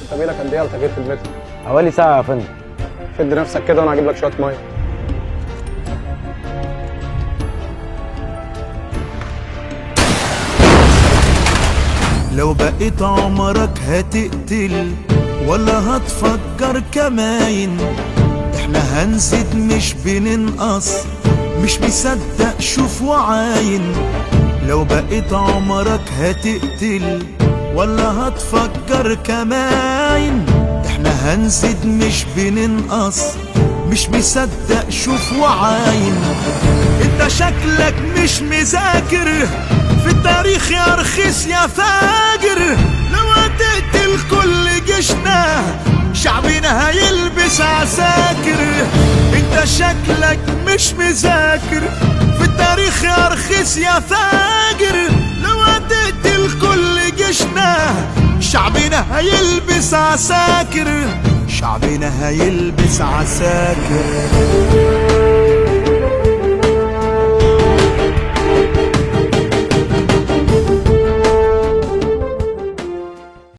انت بيلك قد ايه على تغيير خدمتك؟ حوالي ساعة يا فندم. شد نفسك كده وانا هجيب لك شويه ميه. لو بقيت عمرك هتقتل ولا هتفكر كماين؟ احنا هنزيد مش بننقص، مش مصدق شوف وعاين. لو بقيت عمرك هتقتل ولا هتفكر كماين؟ احنا هنزيد مش بننقص، مش مصدق شوف وعاين. انت شكلك مش مذاكر في التاريخ يا رخيص يا فاجر. لو هتقتل كل جيشنا شعبنا هيلبس عساكر. انت شكلك مش مذاكر في التاريخ يا رخيص يا فاجر. لو هتقتل كل جيشنا شعبنا هيلبس عساكر. شعبنا هيلبس عساكر.